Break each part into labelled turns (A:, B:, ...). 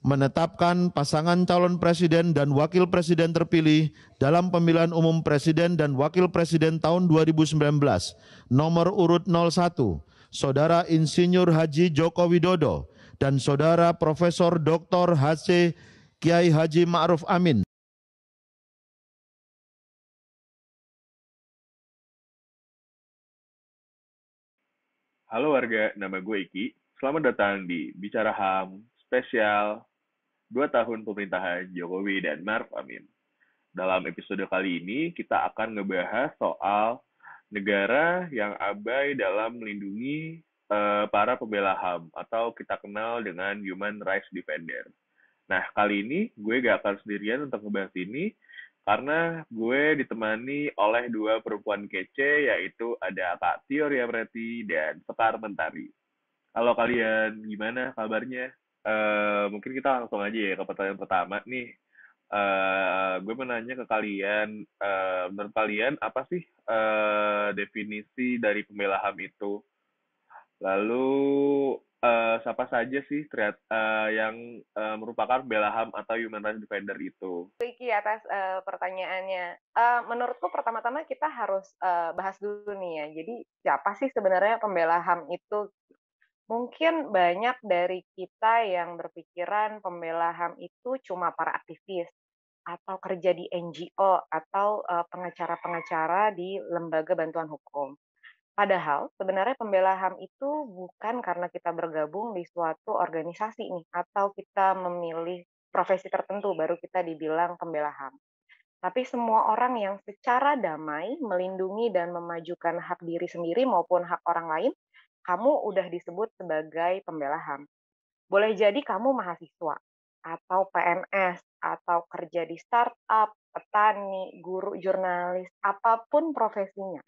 A: menetapkan pasangan calon presiden dan wakil presiden terpilih dalam pemilihan umum presiden dan wakil presiden tahun 2019, nomor urut 01, Saudara Insinyur Haji Joko Widodo dan Saudara Profesor Dr. H.C. Kiai Haji Ma'ruf Amin.
B: Halo warga, nama gue Iki. Selamat datang di Bicara HAM spesial 2 tahun pemerintahan Jokowi dan Maruf Amin. Dalam episode kali ini, kita akan ngebahas soal negara yang abai dalam melindungi para pembela HAM atau kita kenal dengan Human Rights Defender. Nah, kali ini gue gak akan sendirian untuk ngebahas ini, karena gue ditemani oleh dua perempuan kece, yaitu ada Kak Tio Riamreti dan Sekar Mentari. Halo kalian, gimana kabarnya? Mungkin kita langsung aja ya ke pertanyaan pertama nih. Gue mau nanya ke kalian, menurut kalian apa sih definisi dari pembela HAM itu? Lalu siapa saja sih yang merupakan pembela HAM atau Human Rights Defender itu?
C: Iki atas pertanyaannya. Menurutku pertama-tama kita harus bahas dulu nih ya. Jadi siapa sih sebenarnya pembela HAM itu? Mungkin banyak dari kita yang berpikiran pembela HAM itu cuma para aktivis atau kerja di NGO atau pengacara-pengacara di lembaga bantuan hukum. Padahal sebenarnya pembela HAM itu bukan karena kita bergabung di suatu organisasi nih atau kita memilih profesi tertentu baru kita dibilang pembela HAM. Tapi semua orang yang secara damai melindungi dan memajukan hak diri sendiri maupun hak orang lain, kamu udah disebut sebagai pembela HAM. Boleh jadi kamu mahasiswa, atau PNS, atau kerja di startup, petani, guru, jurnalis, apapun profesinya,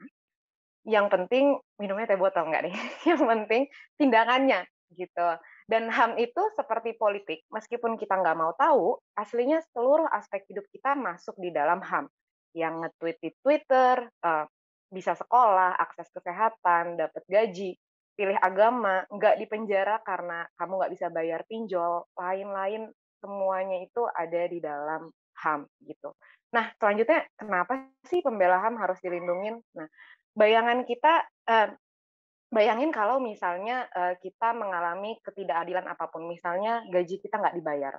C: yang penting minumnya teh botol nggak deh, yang penting tindakannya gitu. Dan HAM itu seperti politik, meskipun kita nggak mau tahu, aslinya seluruh aspek hidup kita masuk di dalam HAM. Yang nge-tweet di Twitter, bisa sekolah, akses kesehatan, dapat gaji, pilih agama, nggak dipenjara karena kamu nggak bisa bayar pinjol, lain-lain semuanya itu ada di dalam HAM gitu. Nah, selanjutnya kenapa sih pembela HAM harus dilindungin? Nah, bayangan kita, bayangin kalau misalnya kita mengalami ketidakadilan apapun, misalnya gaji kita nggak dibayar,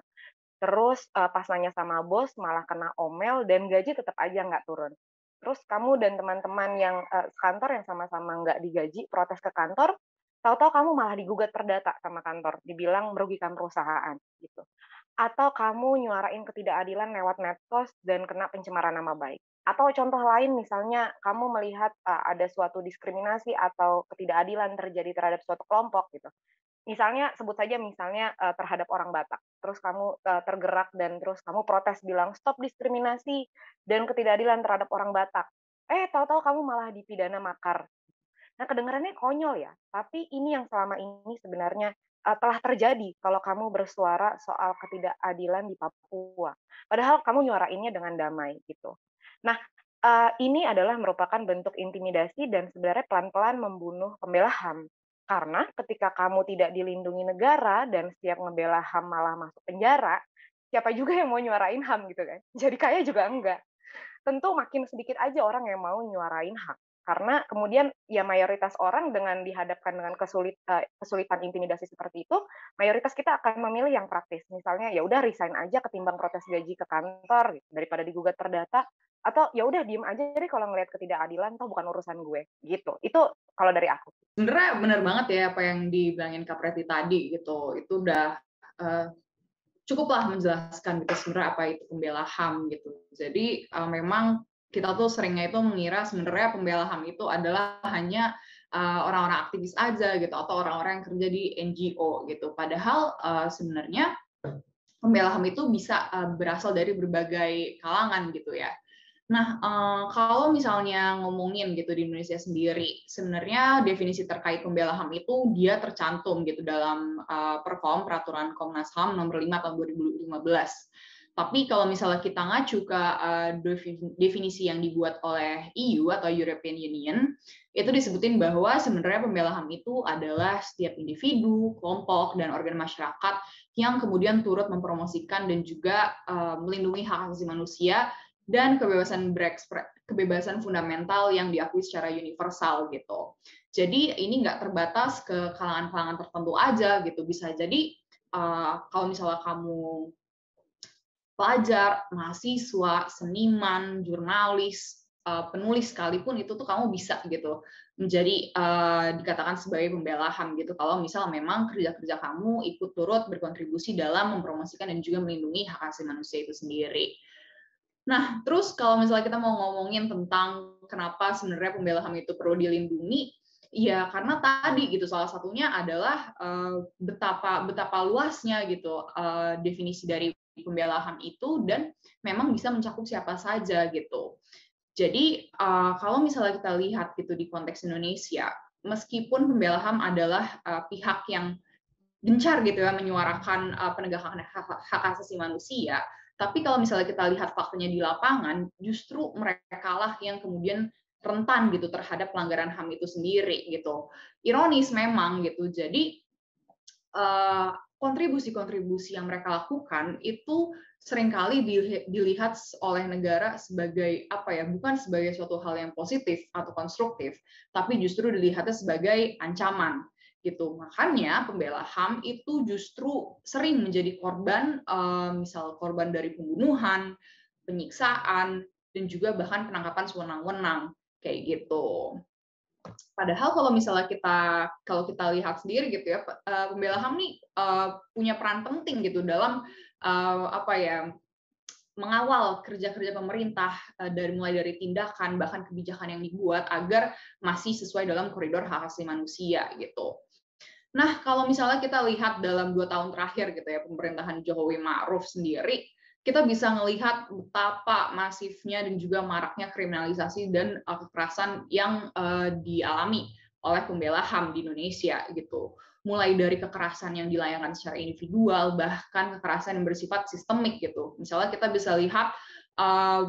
C: terus pas nanya sama bos malah kena omel dan gaji tetap aja nggak turun. Terus kamu dan teman-teman yang sekantor yang sama-sama nggak digaji protes ke kantor, tahu-tahu kamu malah digugat perdata sama kantor, dibilang merugikan perusahaan gitu. Atau kamu nyuarain ketidakadilan lewat medsos dan kena pencemaran nama baik. Atau contoh lain misalnya kamu melihat ada suatu diskriminasi atau ketidakadilan terjadi terhadap suatu kelompok gitu. Misalnya sebut saja misalnya terhadap orang Batak. Terus kamu tergerak dan terus kamu protes bilang stop diskriminasi dan ketidakadilan terhadap orang Batak. Tahu-tahu kamu malah dipidana makar. Nah, kedengarannya konyol ya, tapi ini yang selama ini sebenarnya telah terjadi kalau kamu bersuara soal ketidakadilan di Papua. Padahal kamu nyuarainnya dengan damai gitu. Nah, ini adalah merupakan bentuk intimidasi dan sebenarnya pelan-pelan membunuh pembela HAM. Karena ketika kamu tidak dilindungi negara dan setiap ngebela HAM malah masuk penjara, siapa juga yang mau nyuarain HAM gitu kan? Jadi kaya juga enggak. Tentu makin sedikit aja orang yang mau nyuarain hak. Karena kemudian ya mayoritas orang dengan dihadapkan dengan kesulitan intimidasi seperti itu, mayoritas kita akan memilih yang praktis. Misalnya ya udah resign aja ketimbang protes gaji ke kantor gitu, daripada digugat perdata, atau ya udah diem aja deh kalau ngelihat ketidakadilan, toh bukan urusan gue gitu. Itu kalau dari aku.
D: Sebenarnya benar banget ya apa yang dibilangin Kak Preti tadi gitu. Itu udah cukuplah menjelaskan gitu sebenarnya apa itu pembela HAM gitu. Jadi memang kita tuh seringnya itu mengira sebenarnya pembela HAM itu adalah hanya orang-orang aktivis aja gitu atau orang-orang yang kerja di NGO gitu. Padahal sebenarnya pembela HAM itu bisa berasal dari berbagai kalangan gitu ya. Nah, kalau misalnya ngomongin gitu di Indonesia sendiri, sebenarnya definisi terkait pembela HAM itu dia tercantum gitu dalam Peraturan Komnas HAM nomor 5 tahun 2015. Tapi kalau misalnya kita ngacu ke definisi yang dibuat oleh EU atau European Union, itu disebutin bahwa sebenarnya pembela HAM itu adalah setiap individu, kelompok, dan organ masyarakat yang kemudian turut mempromosikan dan juga melindungi hak asasi manusia dan kebebasan fundamental yang diakui secara universal gitu. Jadi ini nggak terbatas ke kalangan-kalangan tertentu aja gitu. Bisa jadi kalau misalnya kamu pelajar, mahasiswa, seniman, jurnalis, penulis sekalipun itu tuh kamu bisa gitu menjadi dikatakan sebagai pembela HAM gitu kalau misal memang kerja-kerja kamu ikut turut berkontribusi dalam mempromosikan dan juga melindungi hak asasi manusia itu sendiri. Nah, terus kalau misalnya kita mau ngomongin tentang kenapa sebenarnya pembela HAM itu perlu dilindungi, ya karena tadi gitu salah satunya adalah betapa luasnya gitu definisi dari pembela HAM itu dan memang bisa mencakup siapa saja gitu. Jadi kalau misalnya kita lihat gitu di konteks Indonesia, meskipun pembela HAM adalah pihak yang gencar gitu ya menyuarakan penegakan hak asasi manusia, tapi kalau misalnya kita lihat faktanya di lapangan, justru mereka lah yang kemudian rentan gitu terhadap pelanggaran HAM itu sendiri gitu. Ironis memang gitu. Jadi kontribusi-kontribusi yang mereka lakukan itu seringkali dilihat oleh negara sebagai apa ya, bukan sebagai suatu hal yang positif atau konstruktif, tapi justru dilihatnya sebagai ancaman gitu. Makanya pembela HAM itu justru sering menjadi korban, misal korban dari pembunuhan, penyiksaan, dan juga bahkan penangkapan sewenang-wenang kayak gitu. Padahal kalau misalnya kalau kita lihat sendiri gitu ya, pembela HAM nih punya peran penting gitu dalam apa ya, mengawal kerja-kerja pemerintah mulai dari tindakan bahkan kebijakan yang dibuat agar masih sesuai dalam koridor hak asasi manusia gitu. Nah, kalau misalnya kita lihat dalam 2 tahun terakhir gitu ya pemerintahan Jokowi Ma'ruf sendiri, kita bisa melihat betapa masifnya dan juga maraknya kriminalisasi dan kekerasan yang dialami oleh pembela HAM di Indonesia gitu. Mulai dari kekerasan yang dilayangkan secara individual, bahkan kekerasan yang bersifat sistemik gitu. Misalnya kita bisa lihat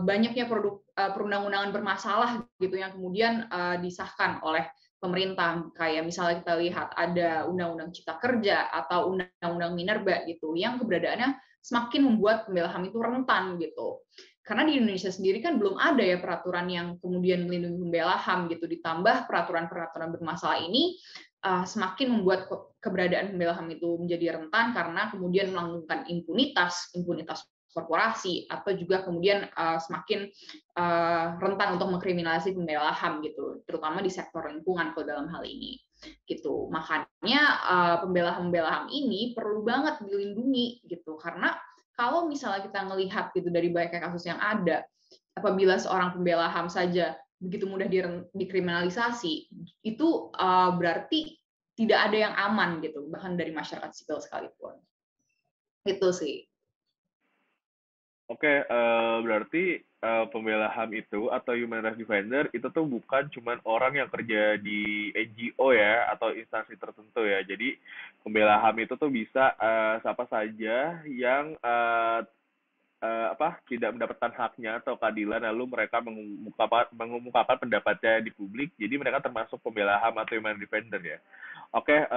D: banyaknya produk perundang-undangan bermasalah gitu yang kemudian disahkan oleh pemerintah, kayak misalnya kita lihat ada Undang-Undang Cipta Kerja atau Undang-Undang Minerba gitu, yang keberadaannya semakin membuat pembela HAM itu rentan gitu. Karena di Indonesia sendiri kan belum ada ya peraturan yang kemudian melindungi pembela HAM gitu, ditambah peraturan-peraturan bermasalah ini semakin membuat keberadaan pembela HAM itu menjadi rentan karena kemudian melanggengkan impunitas korporasi atau juga kemudian semakin rentan untuk mengkriminalisasi pembela HAM gitu, terutama di sektor lingkungan kalau dalam hal ini gitu. Makanya pembela HAM ini perlu banget dilindungi gitu, karena kalau misalnya kita ngelihat gitu dari banyaknya kasus yang ada, apabila seorang pembela HAM saja begitu mudah dikriminalisasi, itu berarti tidak ada yang aman gitu, bahkan dari masyarakat sipil sekalipun. Itu sih.
B: Oke, berarti pembela HAM itu atau human rights defender itu tuh bukan cuman orang yang kerja di NGO ya atau instansi tertentu ya. Jadi pembela HAM itu tuh bisa siapa saja yang tidak mendapatkan haknya atau keadilan lalu mereka mengumumkakan pendapatnya di publik. Jadi mereka termasuk pembela HAM atau human rights defender ya. Oke,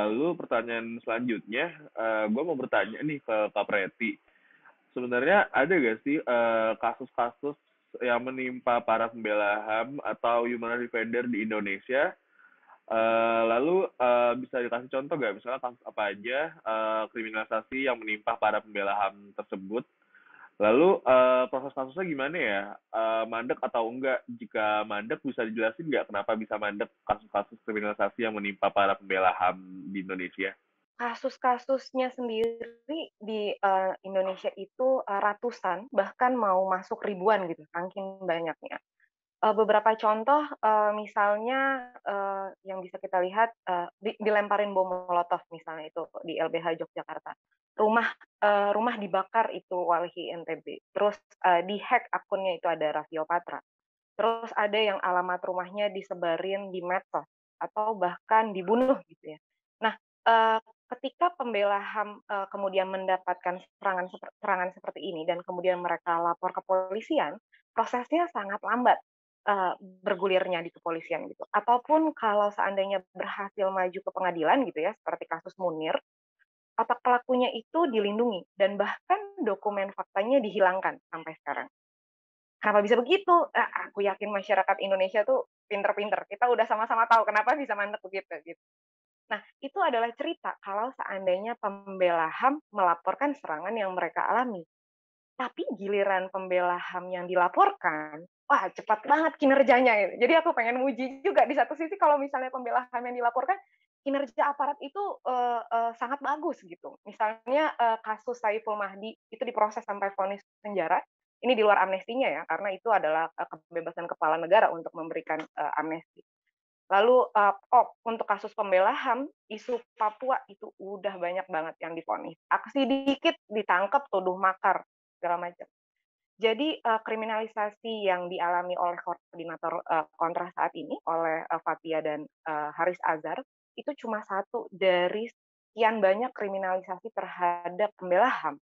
B: lalu pertanyaan selanjutnya, gue mau bertanya nih ke Kak Preti. Sebenarnya ada nggak sih kasus-kasus yang menimpa para pembela HAM atau human rights defender di Indonesia? Lalu bisa dikasih contoh nggak, misalnya kasus apa aja kriminalisasi yang menimpa para pembela HAM tersebut? Lalu proses kasusnya gimana ya? Mandek atau enggak? Jika mandek bisa dijelasin nggak kenapa bisa mandek kasus-kasus kriminalisasi yang menimpa para pembela HAM di Indonesia?
C: Kasus-kasusnya sendiri di Indonesia itu ratusan, bahkan mau masuk ribuan gitu, saking banyaknya. Beberapa contoh, misalnya yang bisa kita lihat dilemparin bom molotov misalnya itu di LBH Yogyakarta. Rumah dibakar itu Walhi NTB. Terus dihack akunnya itu ada Raffio Patra. Terus ada yang alamat rumahnya disebarin di medsos atau bahkan dibunuh gitu ya. Nah, ketika pembela HAM kemudian mendapatkan serangan seperti ini dan kemudian mereka lapor ke polisian, prosesnya sangat lambat bergulirnya di kepolisian gitu. Ataupun kalau seandainya berhasil maju ke pengadilan gitu ya, seperti kasus Munir, otak pelakunya itu dilindungi dan bahkan dokumen faktanya dihilangkan sampai sekarang. Kenapa bisa begitu? Aku yakin masyarakat Indonesia tuh pinter-pinter. Kita udah sama-sama tahu kenapa bisa mandek begitu gitu. Nah, itu adalah cerita kalau seandainya pembela HAM melaporkan serangan yang mereka alami. Tapi giliran pembela HAM yang dilaporkan, wah cepat banget kinerjanya gitu. Jadi aku pengen muji juga di satu sisi kalau misalnya pembela HAM yang dilaporkan, kinerja aparat itu sangat bagus gitu. Misalnya kasus Saiful Mahdi itu diproses sampai vonis penjara. Ini di luar amnestinya ya, karena itu adalah kebebasan kepala negara untuk memberikan amnesti. Lalu untuk kasus pembela HAM, isu Papua itu udah banyak banget yang divonis. Aksi dikit ditangkap, tuduh makar, segala macam. Jadi kriminalisasi yang dialami oleh koordinator kontra saat ini, oleh Fathia dan Haris Azhar, itu cuma satu dari sekian banyak kriminalisasi terhadap pembela HAM.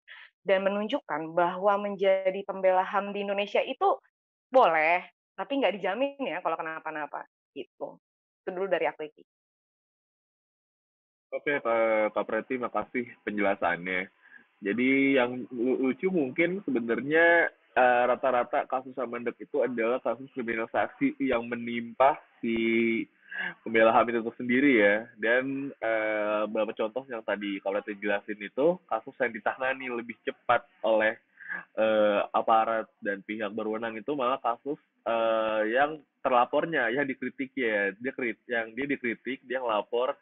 C: Dan menunjukkan bahwa menjadi pembela HAM di Indonesia itu boleh, tapi nggak dijamin ya kalau kenapa-napa. Gitu. Itu dulu dari aku, Iki.
B: Oke, Pak Preti, makasih penjelasannya. Jadi yang lucu mungkin sebenarnya rata-rata kasus Samandek itu adalah kasus kriminalisasi yang menimpa si pembela HAM itu sendiri ya. Dan beberapa contoh yang tadi kalau Preti jelasin itu kasus yang ditangani lebih cepat oleh aparat dan pihak berwenang itu malah kasus yang terlapornya yang dikritik ya yang dia dikritik dia ngelapor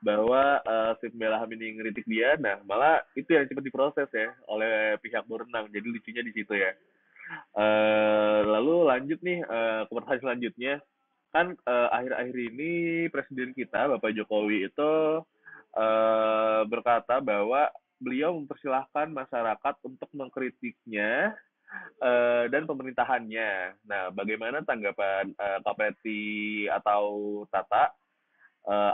B: bahwa si pembela HAM ini ngeritik dia, nah malah itu yang cepat diproses ya oleh pihak berwenang. Jadi lucunya di situ ya. Lalu lanjut nih ke pertanyaan selanjutnya, kan akhir-akhir ini presiden kita Bapak Jokowi itu berkata bahwa beliau mempersilahkan masyarakat untuk mengkritiknya dan pemerintahannya. Nah, bagaimana tanggapan Kak Preti atau Tata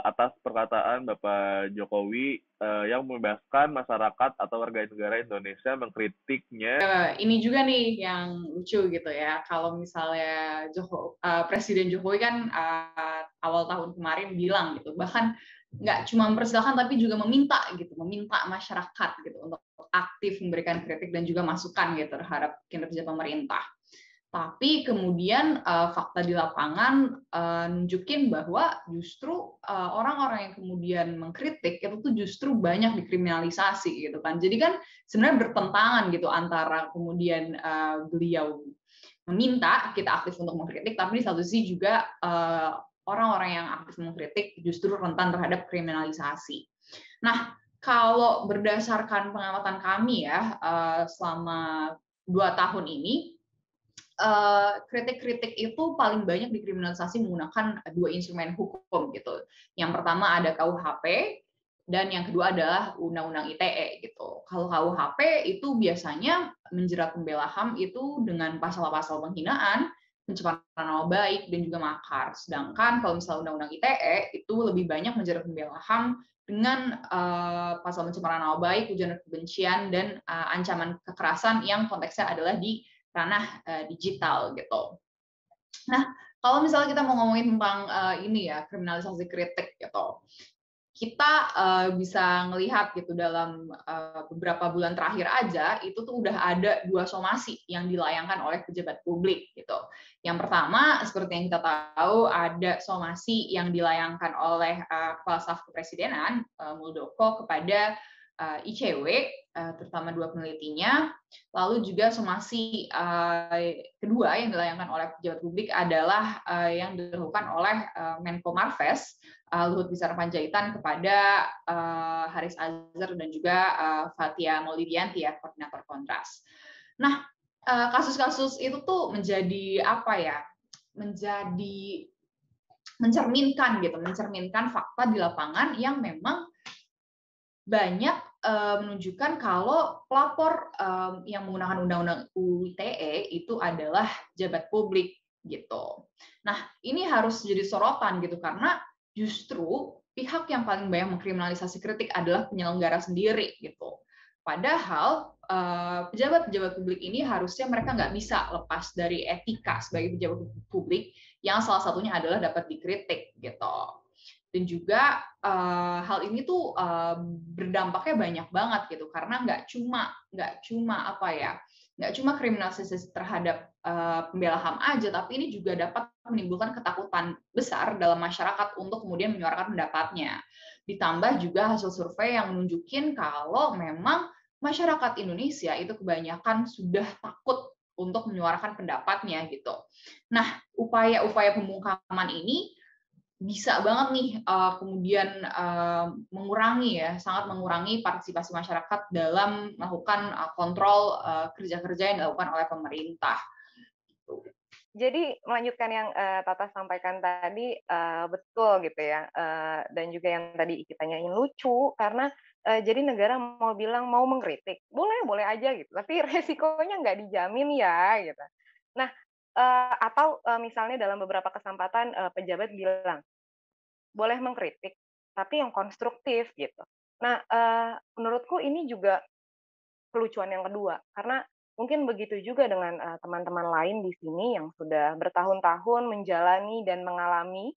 B: atas perkataan Bapak Jokowi yang membebaskan masyarakat atau warga negara Indonesia mengkritiknya?
D: Ini juga nih yang lucu gitu ya. Kalau misalnya Presiden Jokowi kan awal tahun kemarin bilang gitu, bahkan nggak cuma mempersilahkan tapi juga meminta masyarakat gitu untuk aktif memberikan kritik dan juga masukan gitu terhadap kinerja pemerintah. Tapi kemudian fakta di lapangan nunjukin bahwa justru orang-orang yang kemudian mengkritik itu tuh justru banyak dikriminalisasi gitu kan. Jadi kan sebenarnya bertentangan gitu antara kemudian beliau meminta kita aktif untuk mengkritik, tapi di satu sisi juga orang-orang yang aktif mengkritik justru rentan terhadap kriminalisasi. Nah, kalau berdasarkan pengamatan kami ya selama 2 tahun ini, kritik-kritik itu paling banyak dikriminalisasi menggunakan 2 instrumen hukum gitu. Yang pertama ada KUHP dan yang kedua adalah Undang-Undang ITE gitu. Kalau KUHP itu biasanya menjerat pembela HAM itu dengan pasal-pasal penghinaan, pencemaran nama baik dan juga makar. Sedangkan kalau misalnya Undang-Undang ITE itu lebih banyak menjerat pembela HAM dengan pasal pencemaran nama baik, ujaran kebencian dan ancaman kekerasan yang konteksnya adalah di ranah digital gitu. Nah, kalau misalnya kita mau ngomongin tentang ini ya kriminalisasi kritik gitu, kita bisa ngelihat gitu dalam beberapa bulan terakhir aja itu tuh udah ada 2 somasi yang dilayangkan oleh pejabat publik gitu. Yang pertama seperti yang kita tahu ada somasi yang dilayangkan oleh Kepala Staf Kepresidenan Muldoko kepada ICW, terutama 2 penelitinya. Lalu juga somasi kedua yang dilayangkan oleh pejabat publik adalah yang dilakukan oleh Menko Marves, Luhut Binsar Panjaitan kepada Haris Azhar dan juga Fathia Maulidiyanti ya, koordinator Kontras. Nah, kasus-kasus itu tuh menjadi apa ya? Menjadi mencerminkan fakta di lapangan yang memang banyak menunjukkan kalau pelapor yang menggunakan Undang-Undang ITE itu adalah jabat publik gitu. Nah, ini harus jadi sorotan gitu karena justru pihak yang paling banyak mengkriminalisasi kritik adalah penyelenggara sendiri gitu. Padahal pejabat-pejabat publik ini harusnya mereka nggak bisa lepas dari etika sebagai pejabat publik yang salah satunya adalah dapat dikritik gitu. Dan juga hal ini tuh berdampaknya banyak banget gitu karena nggak cuma kriminalisasi terhadap pembela HAM aja, tapi ini juga dapat menimbulkan ketakutan besar dalam masyarakat untuk kemudian menyuarakan pendapatnya. Ditambah juga hasil survei yang menunjukkan kalau memang masyarakat Indonesia itu kebanyakan sudah takut untuk menyuarakan pendapatnya gitu. Nah, upaya-upaya pembungkaman ini bisa banget nih kemudian sangat mengurangi partisipasi masyarakat dalam melakukan kontrol kerja-kerja yang dilakukan oleh pemerintah.
C: Jadi melanjutkan yang Tata sampaikan tadi, betul gitu ya, dan juga yang tadi Iki tanyain lucu karena jadi negara mau bilang mau mengkritik, boleh aja gitu, tapi resikonya nggak dijamin ya gitu. Nah, atau misalnya dalam beberapa kesempatan pejabat bilang, boleh mengkritik, tapi yang konstruktif gitu. Nah, menurutku ini juga kelucuan yang kedua, karena mungkin begitu juga dengan teman-teman lain di sini yang sudah bertahun-tahun menjalani dan mengalami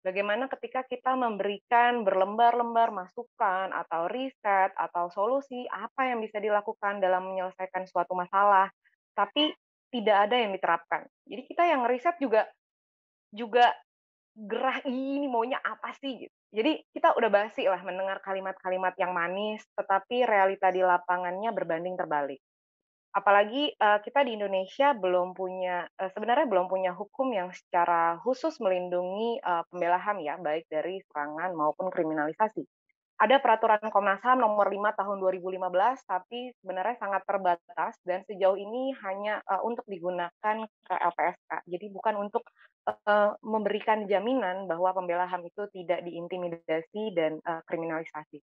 C: bagaimana ketika kita memberikan berlembar-lembar masukan atau riset atau solusi apa yang bisa dilakukan dalam menyelesaikan suatu masalah, tapi tidak ada yang diterapkan. Jadi kita yang riset juga gerah, ini maunya apa sih gitu. Jadi kita udah basi lah mendengar kalimat-kalimat yang manis, tetapi realita di lapangannya berbanding terbalik. Apalagi kita di Indonesia sebenarnya belum punya hukum yang secara khusus melindungi pembela HAM ya, baik dari serangan maupun kriminalisasi. Ada peraturan Komnas HAM nomor 5 tahun 2015, tapi sebenarnya sangat terbatas dan sejauh ini hanya untuk digunakan ke LPSK. Jadi bukan untuk memberikan jaminan bahwa pembela HAM itu tidak diintimidasi dan kriminalisasi.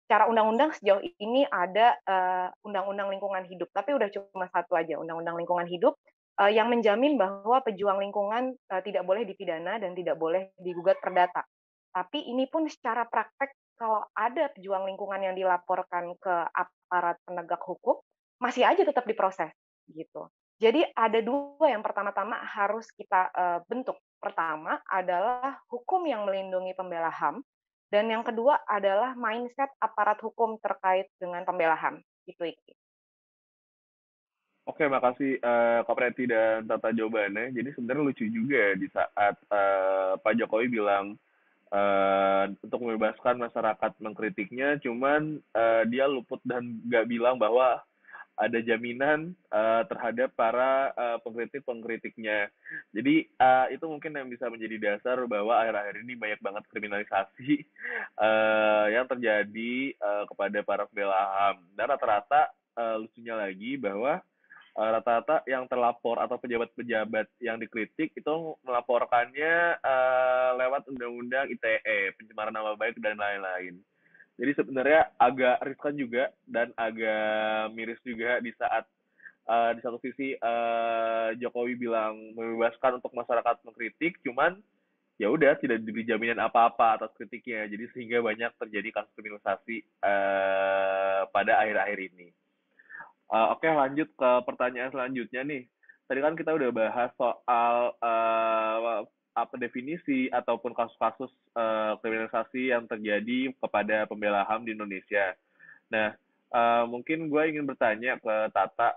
C: Secara undang-undang sejauh ini ada Undang-Undang Lingkungan Hidup, tapi udah cuma satu aja, Undang-Undang Lingkungan Hidup yang menjamin bahwa pejuang lingkungan tidak boleh dipidana dan tidak boleh digugat perdata. Tapi ini pun secara praktek kalau ada pejuang lingkungan yang dilaporkan ke aparat penegak hukum, masih aja tetap diproses gitu. Jadi ada dua yang pertama-tama harus kita bentuk. Pertama adalah hukum yang melindungi pembela HAM, dan yang kedua adalah mindset aparat hukum terkait dengan pembela HAM. Itu Iki.
B: Oke, makasih Kak Preti dan Tata jawabannya. Jadi sebenarnya lucu juga di saat Pak Jokowi bilang untuk membebaskan masyarakat mengkritiknya, cuman dia luput dan nggak bilang bahwa ada jaminan terhadap para pengkritik-pengkritiknya. Jadi itu mungkin yang bisa menjadi dasar bahwa akhir-akhir ini banyak banget kriminalisasi yang terjadi kepada para pembela HAM. Dan rata-rata lucunya lagi bahwa rata-rata yang terlapor atau pejabat-pejabat yang dikritik itu melaporkannya lewat undang-undang ITE, pencemaran nama baik dan lain-lain. Jadi sebenarnya agak riskan juga dan agak miris juga di saat di satu sisi Jokowi bilang membebaskan untuk masyarakat mengkritik, cuman ya udah tidak diberi jaminan apa-apa atas kritiknya. Jadi sehingga banyak terjadi kasus kriminalisasi pada akhir-akhir ini. Oke, lanjut ke pertanyaan selanjutnya nih. Tadi kan kita udah bahas soal apa definisi ataupun kasus-kasus kriminalisasi yang terjadi kepada pembela HAM di Indonesia. Nah, mungkin gue ingin bertanya ke Tata,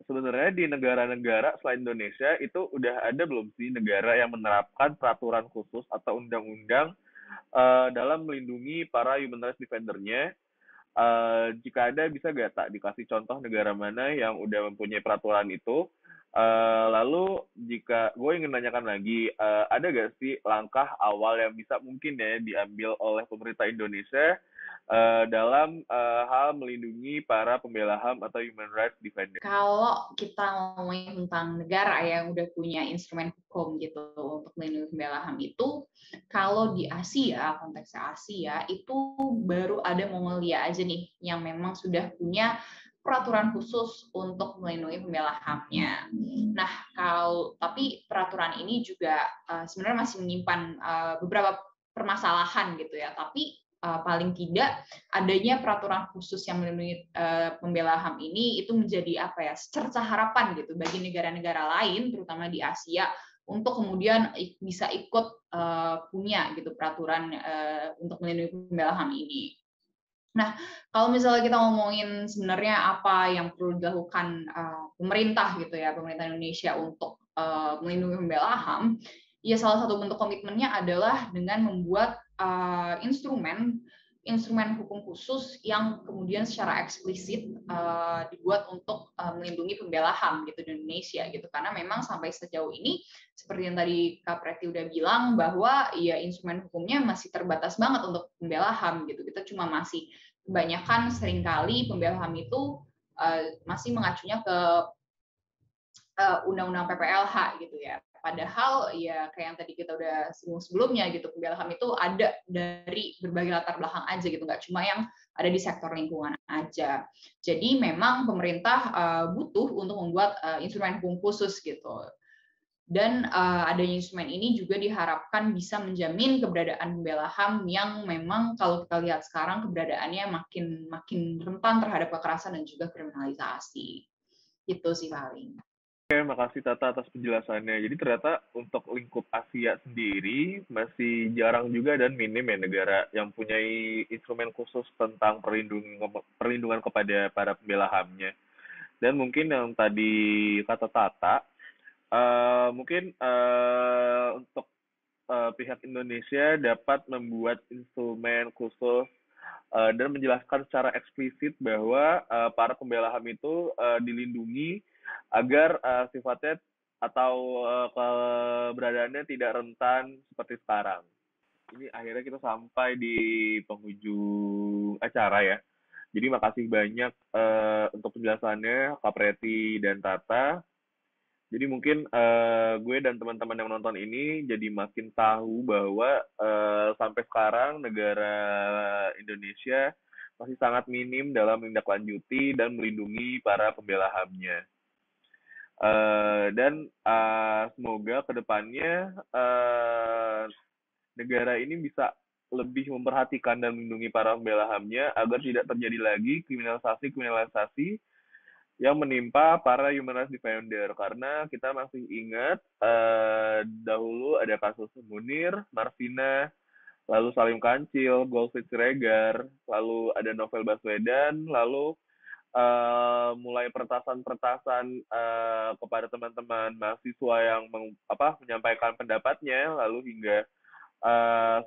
B: sebenarnya di negara-negara selain Indonesia itu udah ada belum sih negara yang menerapkan peraturan khusus atau undang-undang dalam melindungi para human rights defender-nya? Jika ada, bisa nggak Tak dikasih contoh negara mana yang udah mempunyai peraturan itu? Lalu jika gue ingin nanyakan lagi, ada nggak sih langkah awal yang bisa mungkin ya diambil oleh pemerintah Indonesia dalam hal melindungi para pembela HAM atau human rights defender?
D: Kalau kita ngomongin tentang negara yang udah punya instrumen hukum gitu untuk melindungi pembela HAM itu, kalau di Asia, konteksnya Asia, itu baru ada Mongolia aja nih yang memang sudah punya peraturan khusus untuk melindungi pembela HAM-nya. Nah, tapi peraturan ini juga sebenarnya masih menyimpan beberapa permasalahan gitu ya, tapi paling tidak adanya peraturan khusus yang melindungi pembela HAM ini itu menjadi apa ya, secerca harapan gitu bagi negara-negara lain terutama di Asia untuk kemudian bisa ikut punya gitu peraturan untuk melindungi pembela HAM ini. Nah, kalau misalnya kita ngomongin sebenarnya apa yang perlu dilakukan pemerintah gitu ya, pemerintah Indonesia untuk melindungi pembela HAM, ya salah satu bentuk komitmennya adalah dengan membuat instrumen hukum khusus yang kemudian secara eksplisit dibuat untuk melindungi pembela HAM gitu di Indonesia gitu, karena memang sampai sejauh ini seperti yang tadi Kak Preti udah bilang bahwa ya instrumen hukumnya masih terbatas banget untuk pembela HAM gitu, kita cuma masih kebanyakan seringkali pembela HAM itu masih mengacunya ke undang-undang PPLH gitu ya. Padahal ya kayak yang tadi kita udah singgung sebelumnya gitu, pembela HAM itu ada dari berbagai latar belakang aja gitu, nggak cuma yang ada di sektor lingkungan aja. Jadi memang pemerintah butuh untuk membuat instrumen hukum khusus gitu. Dan adanya instrumen ini juga diharapkan bisa menjamin keberadaan pembela HAM yang memang kalau kita lihat sekarang keberadaannya makin rentan terhadap kekerasan dan juga kriminalisasi. Itu sih paling.
B: Oke, makasih Tata atas penjelasannya. Jadi ternyata untuk lingkup Asia sendiri masih jarang juga dan minim ya negara yang punya instrumen khusus tentang perlindungan kepada para pembela HAM-nya. Dan mungkin yang tadi kata Tata, mungkin untuk pihak Indonesia dapat membuat instrumen khusus dan menjelaskan secara eksplisit bahwa para pembela HAM itu dilindungi agar sifatnya atau keberadaannya tidak rentan seperti sekarang. Ini akhirnya kita sampai di penghujung acara ya. Jadi makasih banyak untuk penjelasannya Kak Preti dan Tata. Jadi mungkin gue dan teman-teman yang menonton ini jadi makin tahu bahwa sampai sekarang negara Indonesia masih sangat minim dalam menindaklanjuti dan melindungi para pembela HAM-nya. Dan semoga kedepannya negara ini bisa lebih memperhatikan dan melindungi para pembela HAM-nya agar tidak terjadi lagi kriminalisasi yang menimpa para human rights defender, karena kita masih ingat dahulu ada kasus Munir, Marvina, lalu Salim Kancil, Golfit Siregar, lalu ada Novel Baswedan, lalu mulai peretasan kepada teman-teman mahasiswa yang menyampaikan pendapatnya, lalu hingga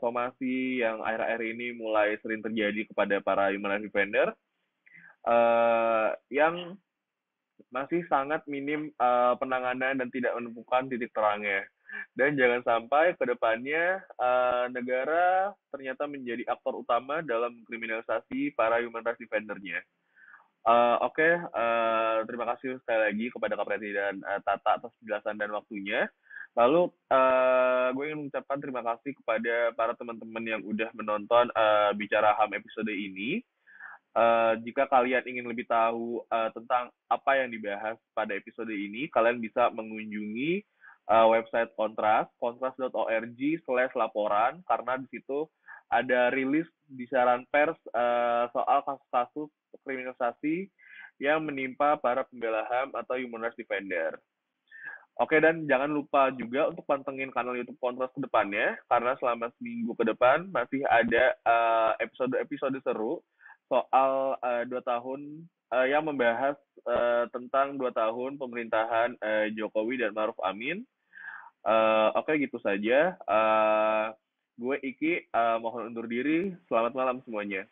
B: somasi yang akhir-akhir ini mulai sering terjadi kepada para human rights defender yang masih sangat minim penanganan dan tidak menemukan titik terangnya. Dan jangan sampai ke depannya negara ternyata menjadi aktor utama dalam kriminalisasi para human rights defender-nya. Terima kasih sekali lagi kepada Kak Preti dan Tata atas penjelasan dan waktunya. Lalu gue ingin mengucapkan terima kasih kepada para teman-teman yang udah menonton Bicara HAM episode ini. Jika kalian ingin lebih tahu tentang apa yang dibahas pada episode ini, kalian bisa mengunjungi website Kontras, kontras.org/laporan, karena di situ ada rilis di siaran pers soal kasus-kasus kriminalisasi yang menimpa para pembela HAM atau human rights defender. Oke, dan jangan lupa juga untuk pantengin kanal YouTube Kontras ke depannya, karena selama seminggu ke depan masih ada episode-episode seru soal 2 tahun yang membahas tentang 2 tahun pemerintahan Jokowi dan Maruf Amin. Oke, gitu saja. Gue Iki, mohon undur diri. Selamat malam semuanya.